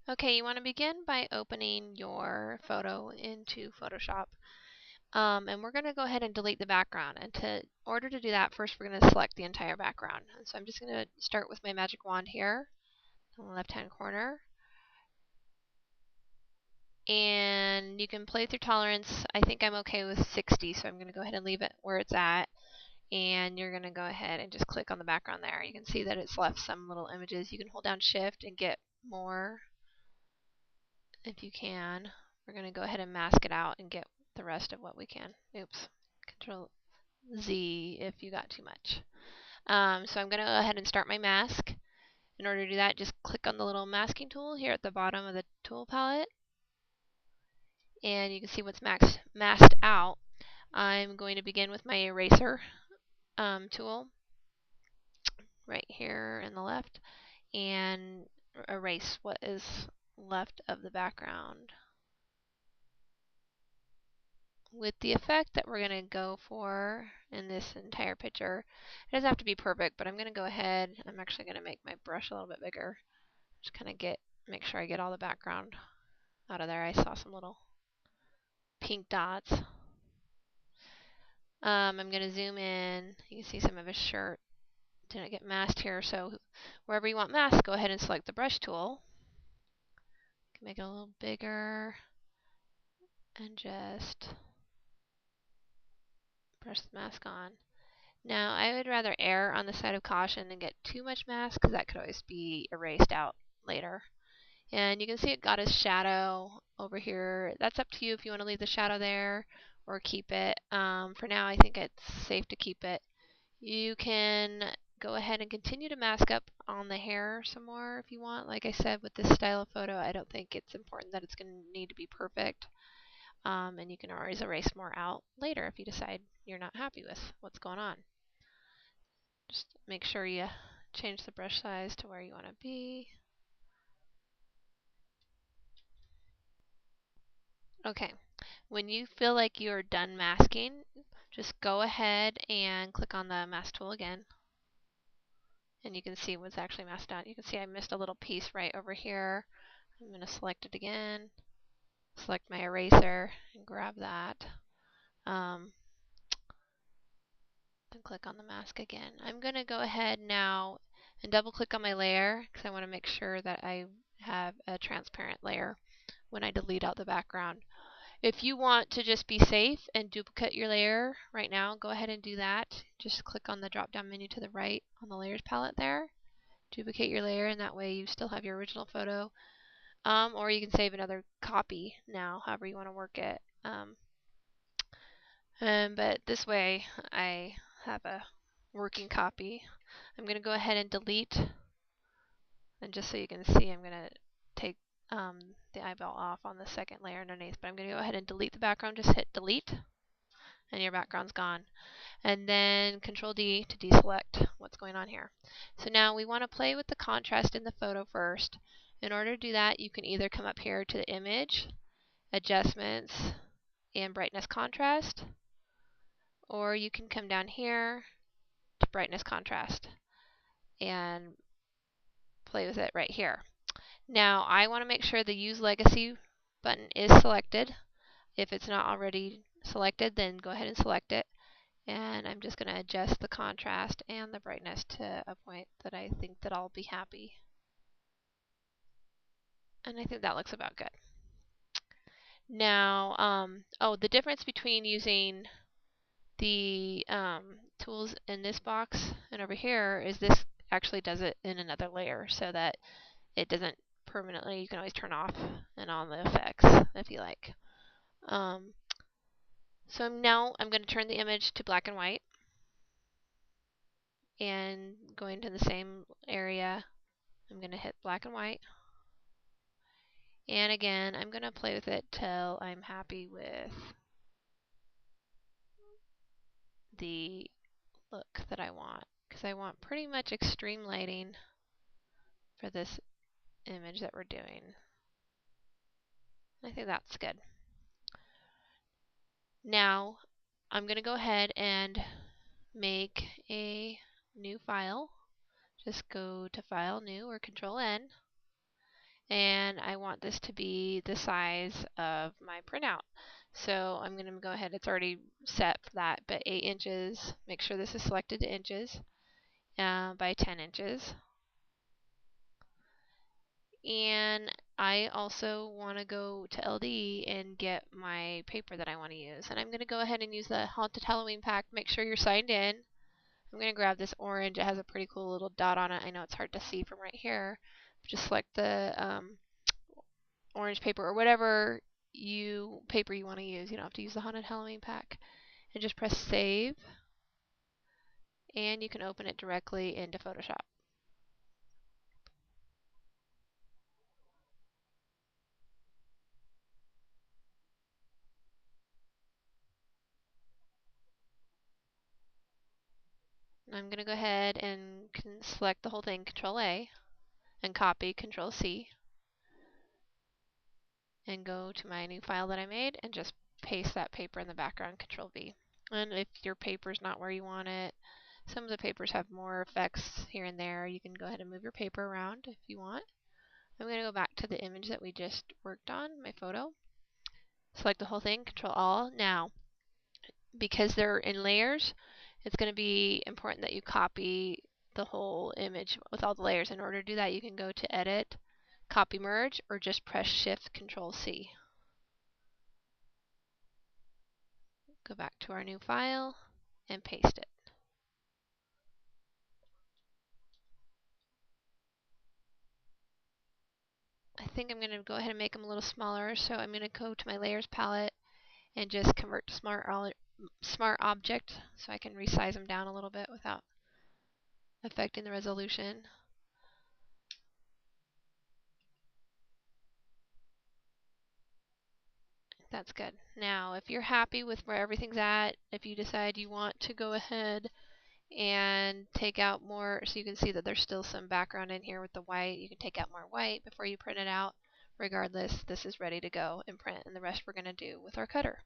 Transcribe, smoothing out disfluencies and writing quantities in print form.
Okay, you want to begin by opening your photo into Photoshop. And we're going to go ahead and delete the background. And in order to do that, first we're going to select the entire background. And so I'm just going to start with my magic wand here in the left-hand corner. And you can play with your tolerance. I think I'm okay with 60, so I'm going to go ahead and leave it where it's at. And you're going to go ahead and just click on the background there. You can see that it's left some little images. You can hold down Shift and get more if you can. We're going to go ahead and mask it out and get the rest of what we can. Oops. Control Z if you got too much. So I'm going to go ahead and start my mask. In order to do that, just click on the little masking tool here at the bottom of the tool palette. And you can see what's masked out. I'm going to begin with my eraser tool right here in the left and erase what is left of the background. With the effect that we're going to go for in this entire picture, it doesn't have to be perfect, but I'm going to go ahead. I'm actually going to make my brush a little bit bigger. Just kind of make sure I get all the background out of there. I saw some little pink dots. I'm going to zoom in. You can see some of his shirt. Didn't get masked here, so wherever you want mask, go ahead and select the brush tool. Make it a little bigger and just brush the mask on. Now, I would rather err on the side of caution than get too much mask because that could always be erased out later. And you can see it got a shadow over here. That's up to you if you want to leave the shadow there or keep it. For now, I think it's safe to keep it. You can go ahead and continue to mask up on the hair some more if you want. Like I said, with this style of photo, I don't think it's important that it's going to need to be perfect. And you can always erase more out later if you decide you're not happy with what's going on. Just make sure you change the brush size to where you want to be. Okay, when you feel like you're done masking, just go ahead and click on the mask tool again. And you can see what's actually masked out. You can see I missed a little piece right over here. I'm going to select it again, select my eraser, and grab that. And click on the mask again. I'm going to go ahead now and double click on my layer because I want to make sure that I have a transparent layer when I delete out the background. If you want to just be safe and duplicate your layer right now, go ahead and do that. Just click on the drop down menu to the right on the layers palette there. Duplicate your layer, and that way you still have your original photo. Or you can save another copy now, however you want to work it. But this way I have a working copy. I'm going to go ahead and delete, and just so you can see, I'm going to take the eyeball off on the second layer underneath, but I'm going to go ahead and delete the background. Just hit delete and your background's gone. And then Control D to deselect what's going on here. So now we want to play with the contrast in the photo first. In order to do that, you can either come up here to the image, adjustments, and brightness contrast, or you can come down here to brightness contrast and play with it right here. Now I want to make sure the Use Legacy button is selected. If it's not already selected, then go ahead and select it. And I'm just going to adjust the contrast and the brightness to a point that I think that I'll be happy. And I think that looks about good. Now, the difference between using the tools in this box and over here is this actually does it in another layer so that it doesn't permanently, you can always turn off and on the effects if you like. So now I'm going to turn the image to black and white, and going to the same area, I'm going to hit black and white. And again, I'm going to play with it till I'm happy with the look that I want, because I want pretty much extreme lighting for this image that we're doing. I think that's good. Now I'm going to go ahead and make a new file. Just go to File, New, or Control N, and I want this to be the size of my printout. So I'm going to go ahead, it's already set for that, but 8 inches, make sure this is selected to inches, by 10 inches. And I also want to go to LD and get my paper that I want to use. And I'm going to go ahead and use the Haunted Halloween pack. Make sure you're signed in. I'm going to grab this orange. It has a pretty cool little dot on it. I know it's hard to see from right here. Just select the orange paper or whatever paper you want to use. You don't have to use the Haunted Halloween pack. And just press save. And you can open it directly into Photoshop. I'm going to go ahead and select the whole thing, Control A, and copy, Control C, and go to my new file that I made and just paste that paper in the background, Control V. And if your paper's not where you want it, some of the papers have more effects here and there. You can go ahead and move your paper around if you want. I'm going to go back to the image that we just worked on, my photo. Select the whole thing, Control All. Now, because they're in layers, it's going to be important that you copy the whole image with all the layers. In order to do that, you can go to Edit, Copy Merge, or just press Shift Control C. Go back to our new file and paste it. I think I'm going to go ahead and make them a little smaller, so I'm going to go to my Layers palette and just convert to Smart Object so I can resize them down a little bit without affecting the resolution. That's good. Now, if you're happy with where everything's at, if you decide you want to go ahead and take out more, so you can see that there's still some background in here with the white, you can take out more white before you print it out. Regardless, this is ready to go and print, and the rest we're going to do with our cutter.